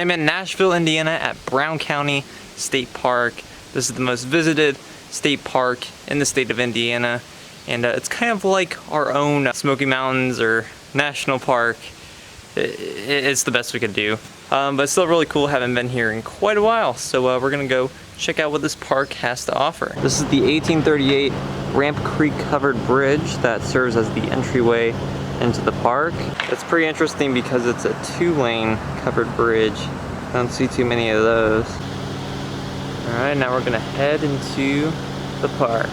I'm in Nashville, Indiana at Brown County State Park. This is the most visited state park in the state of Indiana, and it's kind of like our own Smoky Mountains or National Park. It's the best we could do, but it's still really cool. Haven't been here in quite a while, so we're gonna go check out what this park has to offer. This is the 1838 Ramp Creek covered bridge that serves as the entryway into the park. It's pretty interesting because it's a 2-lane covered bridge. I don't see too many of those. Alright, now we're gonna head into the park.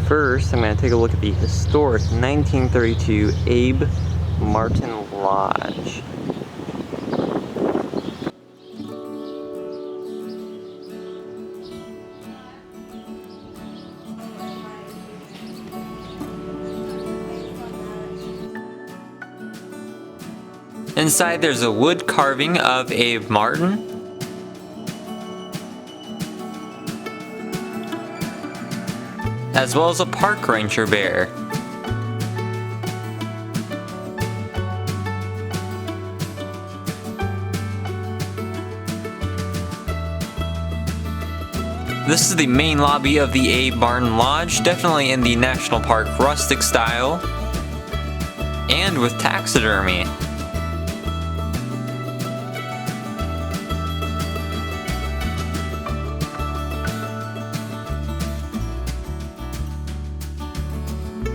First, I'm going to take a look at the historic 1932 Abe Martin Lodge. Inside there's a wood carving of Abe Martin. As well as a park ranger bear. This is the main lobby of the Abe Martin Lodge, definitely in the National Park rustic style, and with taxidermy.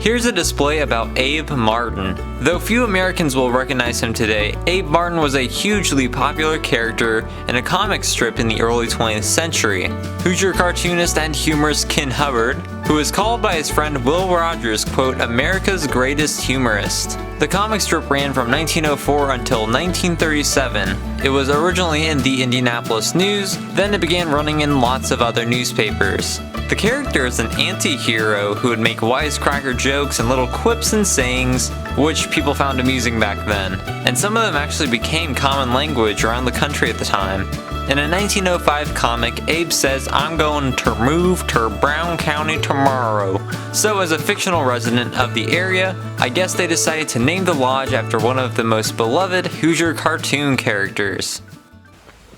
Here's a display about Abe Martin. Though few Americans will recognize him today, Abe Martin was a hugely popular character in a comic strip in the early 20th century. Hoosier cartoonist and humorist Ken Hubbard, who was called by his friend Will Rogers, quote, America's greatest humorist. The comic strip ran from 1904 until 1937. It was originally in the Indianapolis News, then it began running in lots of other newspapers. The character is an anti-hero who would make wisecracker jokes and little quips and sayings, which people found amusing back then, and some of them actually became common language around the country at the time. In a 1905 comic, Abe says, I'm going to move to Brown County tomorrow. So as a fictional resident of the area, I guess they decided to name the lodge after one of the most beloved Hoosier cartoon characters.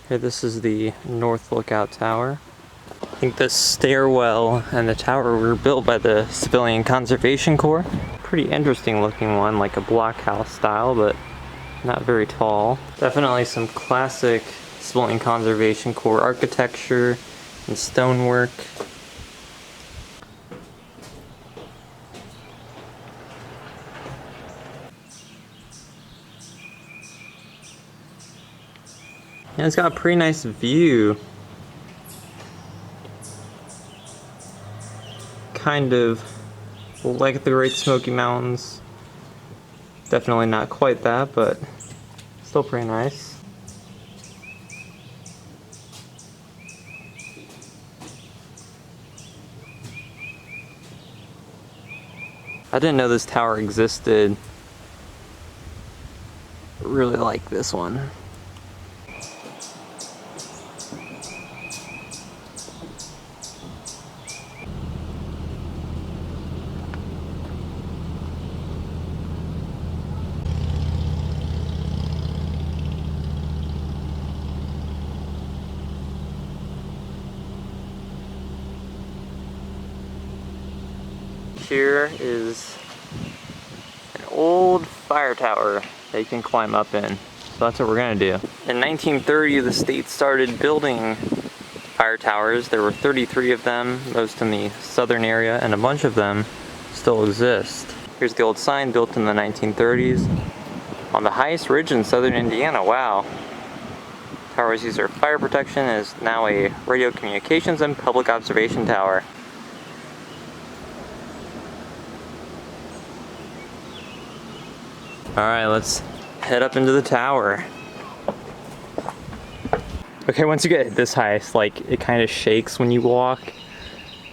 Here, this is the North Lookout Tower. I think the stairwell and the tower were built by the Civilian Conservation Corps. Pretty interesting looking one, like a blockhouse style, but not very tall. Definitely some classic Civilian Conservation Corps architecture and stonework. And it's got a pretty nice view. Kind of like the Great Smoky Mountains. Definitely not quite that, but still pretty nice. I didn't know this tower existed. Really like this one. Here is an old fire tower that you can climb up in. So that's what we're gonna do. In 1930, the state started building fire towers. There were 33 of them, most in the southern area, and a bunch of them still exist. Here's the old sign built in the 1930s. On the highest ridge in southern Indiana, wow. Towers used for fire protection is now a radio communications and public observation tower. Alright, let's head up into the tower. Okay, once you get this high, it's like it kind of shakes when you walk.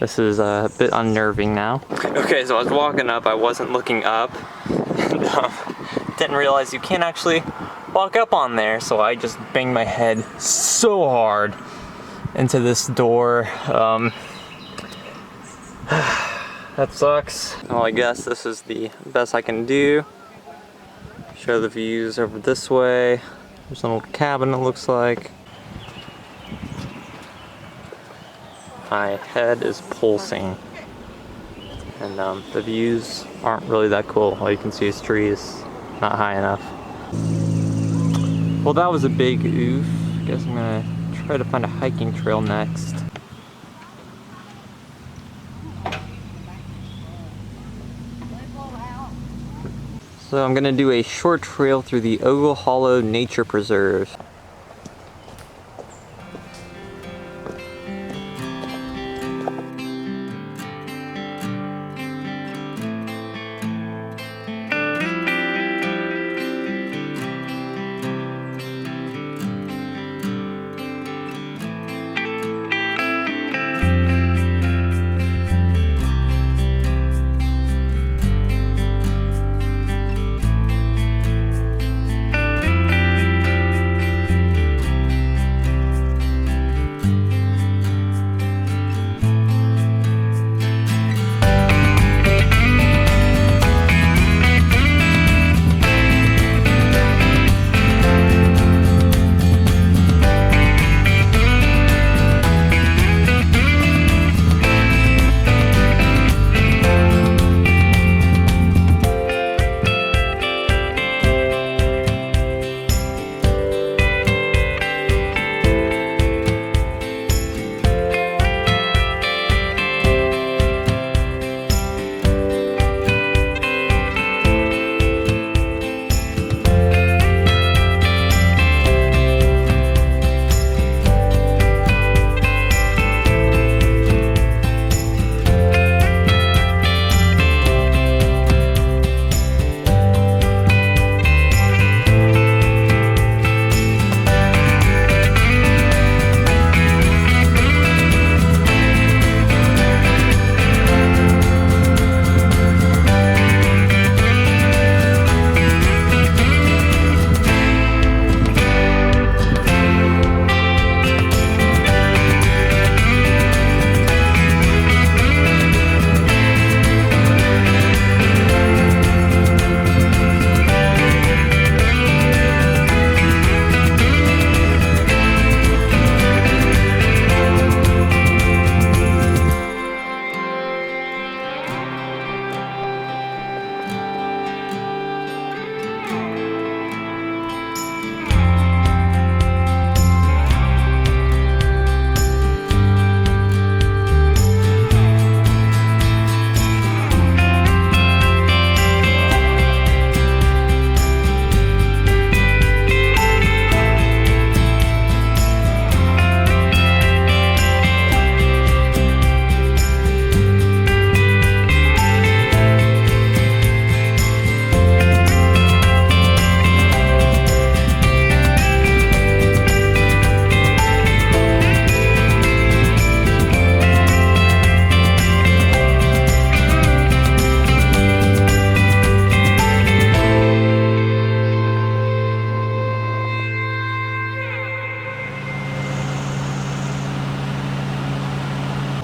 This is a bit unnerving now. Okay, so I was walking up, I wasn't looking up, and didn't realize you can't actually walk up on there, so I just banged my head so hard into this door. That sucks. Well, I guess this is the best I can do. Show the views over this way. There's an old cabin, it looks like. My head is pulsing. And the views aren't really that cool. All you can see is trees, not high enough. Well, that was a big oof. I guess I'm gonna try to find a hiking trail next. So I'm gonna do a short trail through the Ogle Hollow Nature Preserve.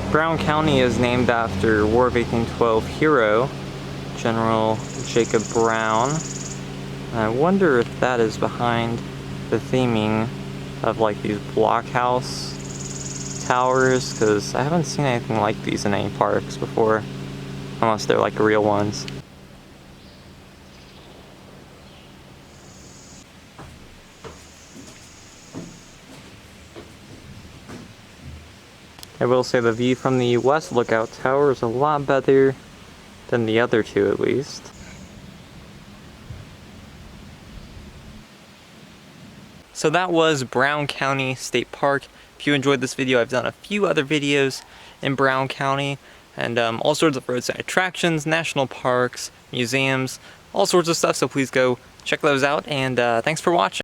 Brown County is named after War of 1812 hero, General Jacob Brown. And I wonder if that is behind the theming of like these blockhouse towers, because I haven't seen anything like these in any parks before, unless they're like real ones. I will say the view from the West Lookout Tower is a lot better than the other two, at least. So that was Brown County State Park. If you enjoyed this video, I've done a few other videos in Brown County, and all sorts of roadside attractions, national parks, museums, all sorts of stuff, so please go check those out, and thanks for watching.